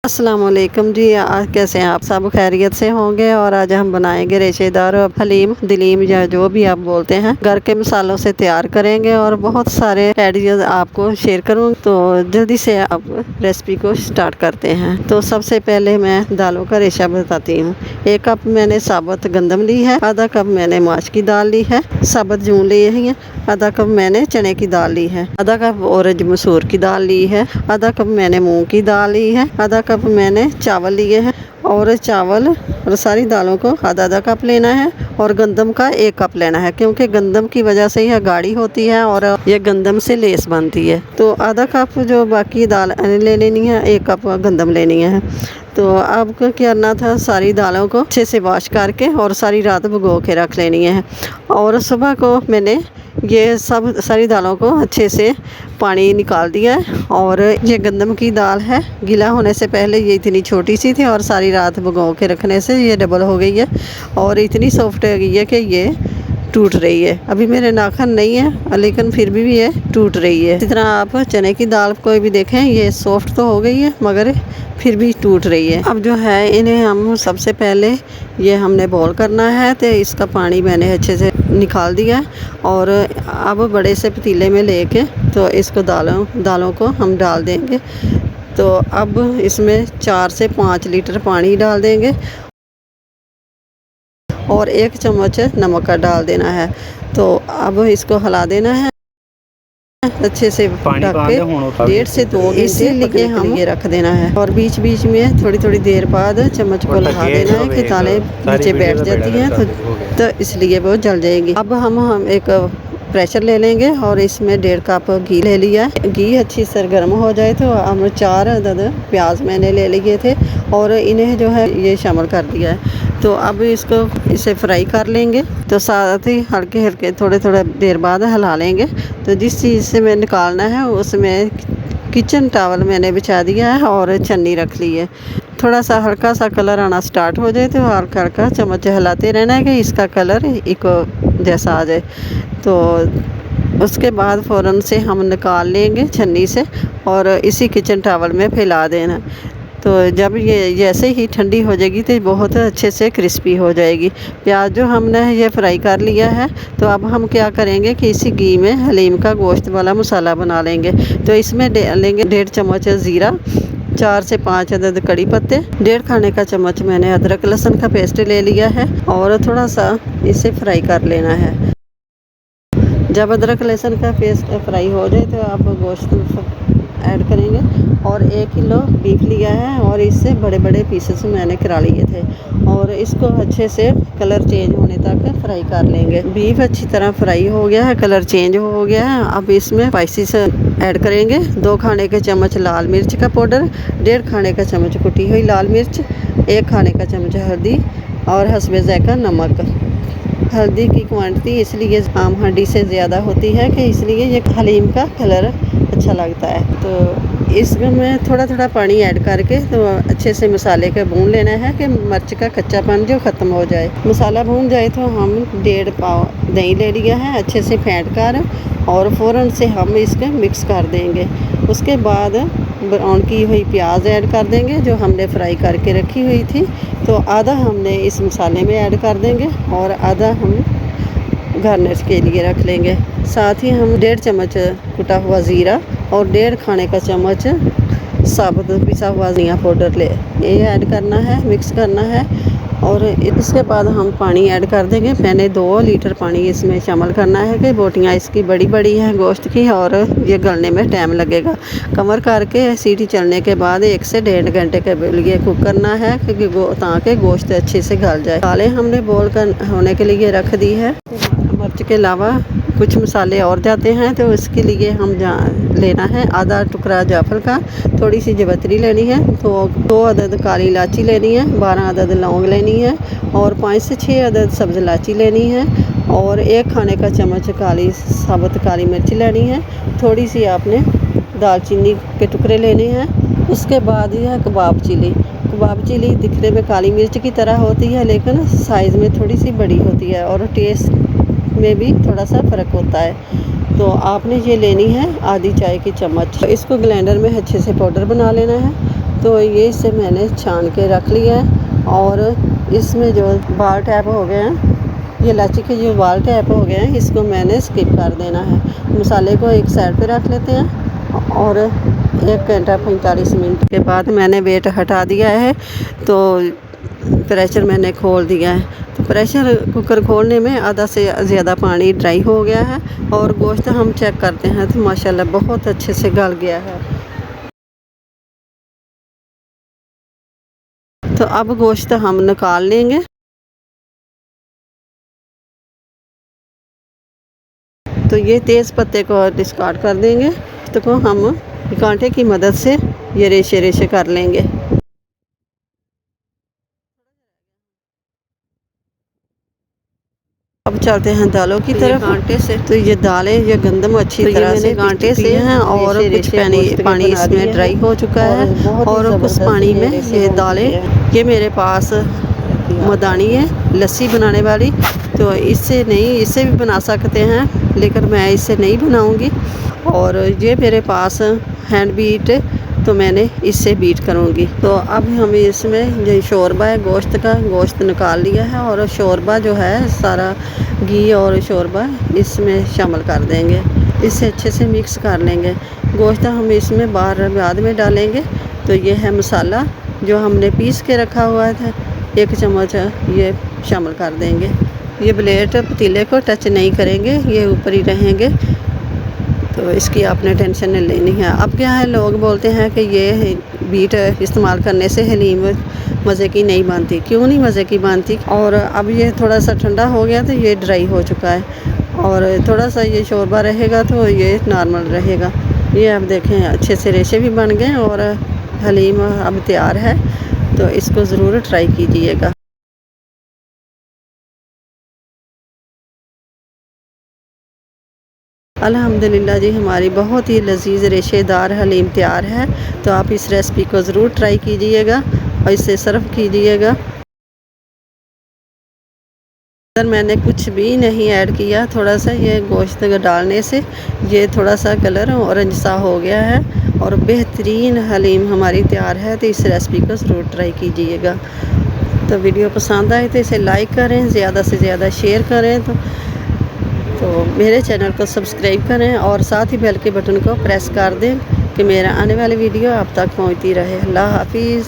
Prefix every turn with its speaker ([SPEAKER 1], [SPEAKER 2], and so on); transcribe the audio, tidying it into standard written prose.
[SPEAKER 1] अस्सलाम वालेकुम जी। आज कैसे हैं आप? सब खैरियत से होंगे। और आज हम बनाएंगे रेशेदार हलीम दलीम या जो भी आप बोलते हैं, घर के मसालों से तैयार करेंगे और बहुत सारे आइडियाज आपको शेयर करूँ। तो जल्दी से आप रेसिपी को स्टार्ट करते हैं। तो सबसे पहले मैं दालों का रेशा बताती हूँ। 1 कप मैंने साबुत गंदम ली है, आधा कप मैंने माश की दाल ली है, साबुत जून ली है, आधा कप मैंने चने की दाल ली है, आधा कप औरज मसूर की दाल ली है, आधा कप मैंने मूंग की दाल ली है, आधा कप मैंने चावल लिए हैं। और चावल और सारी दालों को आधा आधा कप लेना है और गंदम का 1 कप लेना है, क्योंकि गंदम की वजह से यह गाढ़ी होती है और यह गंदम से लेस बनती है। तो आधा कप जो बाकी दाल ले लेनी है, 1 कप गंदम लेनी है। तो आपको क्या करना था, सारी दालों को अच्छे से वॉश करके और सारी रात भिगो के रख लेनी है। और सुबह को मैंने ये सब सारी दालों को अच्छे से पानी निकाल दिया है। और ये गंदम की दाल है, गीला होने से पहले ये इतनी छोटी सी थी और सारी रात भिगो के रखने से ये डबल हो गई है और इतनी सॉफ्ट हो गई है कि ये टूट रही है। अभी मेरे नाखून नहीं है लेकिन फिर भी ये टूट रही है। इसी तरह आप चने की दाल कोई भी देखें, ये सॉफ्ट तो हो गई है मगर फिर भी टूट रही है। अब जो है इन्हें हम सबसे पहले ये हमने बॉईल करना है। तो इसका पानी मैंने अच्छे से निकाल दिया और अब बड़े से पतीले में लेके तो इसको दालों को हम डाल देंगे। तो अब इसमें 4 से 5 लीटर पानी डाल देंगे और 1 चम्मच नमक का डाल देना है। तो अब इसको हिला देना है अच्छे से, ढक के 1.5 से 2 घंटे हम ये रख देना है। और बीच बीच में थोड़ी थोड़ी देर बाद चम्मच को हिला देना है कि दालें नीचे बैठ जाती हैं तो इसलिए वो जल जाएगी। अब हम एक प्रेशर ले लेंगे और इसमें 1.5 कप घी ले लिया है। घी अच्छी से गर्म हो जाए तो हम 4 अदद प्याज मैंने ले लिए थे और इन्हें जो है ये शामिल कर दिया है। तो अब इसे फ्राई कर लेंगे। तो साथ ही हल्के हल्के थोड़े देर बाद हिला लेंगे। तो जिस चीज़ से मैं निकालना है उसमें किचन टॉवल मैंने बिछा दिया है और छन्नी रख ली है। थोड़ा सा हल्का सा कलर आना स्टार्ट हो जाए तो हल्का हल्का चम्मच हिलाते रहना है कि इसका कलर इको जैसा आ जाए। तो उसके बाद फ़ौरन से हम निकाल लेंगे छन्नी से और इसी किचन टॉवल में फैला देना। तो जब ये जैसे ही ठंडी हो जाएगी तो बहुत अच्छे से क्रिस्पी हो जाएगी। प्याज जो हमने ये फ्राई कर लिया है, तो अब हम क्या करेंगे कि इसी घी में हलीम का गोश्त वाला मसाला बना लेंगे। तो इसमें लेंगे 1.5 चम्मच ज़ीरा, 4 से 5 अदद कड़ी पत्ते, 1.5 खाने का चम्मच मैंने अदरक लहसुन का पेस्ट ले लिया है और थोड़ा सा इसे फ्राई कर लेना है। जब अदरक लहसुन का पेस्ट फ्राई हो जाए तो आप गोश्त ऐड करेंगे। और 1 किलो बीफ लिया है और इससे बड़े बड़े पीसेस मैंने करा लिए थे और इसको अच्छे से कलर चेंज होने तक फ्राई कर लेंगे। बीफ अच्छी तरह फ्राई हो गया है, कलर चेंज हो गया है। अब इसमें स्पाइसेस ऐड करेंगे। 2 खाने के चम्मच लाल मिर्च का पाउडर, 1.5 खाने का चम्मच कुटी हुई लाल मिर्च, 1 खाने का चम्मच हल्दी और हस्बे ज़ायक़ा नमक। हल्दी की क्वांटिटी इसलिए आम हंडी से ज़्यादा होती है कि इसलिए ये हलीम का कलर अच्छा लगता है। तो इसमें थोड़ा थोड़ा पानी ऐड करके तो अच्छे से मसाले का भून लेना है कि मिर्च का कच्चापन जो ख़त्म हो जाए। मसाला भून जाए तो हम 1.5 पाव दही ले लिया है, अच्छे से फेंट कर और फ़ौरन से हम इसको मिक्स कर देंगे। उसके बाद ब्राउन की हुई प्याज ऐड कर देंगे जो हमने फ्राई करके रखी हुई थी। तो आधा हमने इस मसाले में ऐड कर देंगे और आधा हम गार्निश के लिए रख लेंगे। साथ ही हम 1.5 चम्मच कुटा हुआ ज़ीरा और 1.5 खाने का चम्मच साबुत पिसा हुआ धनिया पाउडर ये ऐड करना है, मिक्स करना है। और इसके बाद हम पानी ऐड कर देंगे। मैंने 2 लीटर पानी इसमें शामिल करना है कि बोटियाँ इसकी बड़ी बड़ी हैं गोश्त की और ये गलने में टाइम लगेगा। कवर करके सीटी चलने के बाद 1 से 1.5 घंटे के लिए कुक करना है क्योंकि ताकि गोश्त अच्छे से गल जाए। दालें हमने बॉईल होने के लिए रख दी है। मिर्च के अलावा कुछ मसाले और जाते हैं तो इसके लिए हम लेना है आधा टुकड़ा जायफल का, थोड़ी सी जवित्री लेनी है, तो 2 अदद काली इलायची लेनी है, 12 अदद लौंग लेनी है और 5 से 6 अदद सब्ज़ इलायची लेनी है और 1 खाने का चम्मच साबुत काली मिर्च लेनी है। थोड़ी सी आपने दालचीनी के टुकड़े लेने हैं। उसके बाद यह कबाब चिली दिखने में काली मिर्च की तरह होती है लेकिन साइज़ में थोड़ी सी बड़ी होती है और टेस्ट में भी थोड़ा सा फ़र्क होता है। तो आपने ये लेनी है आधी चाय की चम्मच। इसको ग्राइंडर में अच्छे से पाउडर बना लेना है तो ये इसे मैंने छान के रख लिया है। और इसमें जो बाल टैप हो गए हैं, ये इलायची के जो बाल टैप हो गए हैं, इसको मैंने स्किप कर देना है। मसाले को एक साइड पे रख लेते हैं और 1 घंटा 45 मिनट के बाद मैंने वेट हटा दिया है। तो प्रेशर मैंने खोल दिया है। तो प्रेशर कुकर खोलने में आधा से ज़्यादा पानी ड्राई हो गया है और गोश्त हम चेक करते हैं तो माशाल्लाह बहुत अच्छे से गल गया है। तो अब गोश्त हम निकाल लेंगे। तो ये तेज़ पत्ते को डिस्कार्ड कर देंगे। तो को हम कांटे की मदद से ये रेशे रेशे कर लेंगे। अब चलते हैं दालों की तरफ। कांटे से तो ये दालें, ये गंदम अच्छी तरह से कांटे से हैं और कुछ पानी इसमें ड्राई हो चुका है और कुछ पानी में ये दालें, ये मेरे पास मदानी है लस्सी बनाने वाली। तो इससे भी बना सकते हैं, लेकिन मैं इससे नहीं बनाऊंगी। और ये मेरे पास हैंड बीट, तो मैंने इससे बीट करूंगी। तो अब हम इसमें जो शोरबा है गोश्त निकाल लिया है और शोरबा जो है सारा घी और शोरबा इसमें शामिल कर देंगे। इसे अच्छे से मिक्स कर लेंगे। गोश्त हम इसमें बाद में डालेंगे। तो ये है मसाला जो हमने पीस के रखा हुआ था, 1 चम्मच ये शामिल कर देंगे। ये ब्लेड पतीले को टच नहीं करेंगे, ये ऊपर ही रहेंगे। तो इसकी आपने टेंशन नहीं लेनी है। अब क्या है, लोग बोलते हैं कि ये बीट इस्तेमाल करने से हलीम मज़े की नहीं बनती। क्यों नहीं मज़े की बनती? और अब ये थोड़ा सा ठंडा हो गया तो ये ड्राई हो चुका है और थोड़ा सा ये शोरबा रहेगा तो ये नॉर्मल रहेगा। ये अब देखें अच्छे से रेशे भी बन गए और हलीम अब तैयार है। तो इसको ज़रूर ट्राई कीजिएगा। अल्हम्दुलिल्लाह जी, हमारी बहुत ही लजीज रेशेदार हलीम तैयार है। तो आप इस रेसिपी को ज़रूर ट्राई कीजिएगा और इसे सर्व कीजिएगा। अगर मैंने कुछ भी नहीं ऐड किया, थोड़ा सा ये गोश्त डालने से ये थोड़ा सा कलर ऑरेंज सा हो गया है और बेहतरीन हलीम हमारी तैयार है। तो इस रेसिपी को ज़रूर ट्राई कीजिएगा। तो वीडियो पसंद आए तो इसे लाइक करें, ज़्यादा से ज़्यादा शेयर करें। तो मेरे चैनल को सब्सक्राइब करें और साथ ही बेल के बटन को प्रेस कर दें कि मेरा आने वाली वीडियो आप तक पहुंचती रहे। अल्लाह हाफिज़।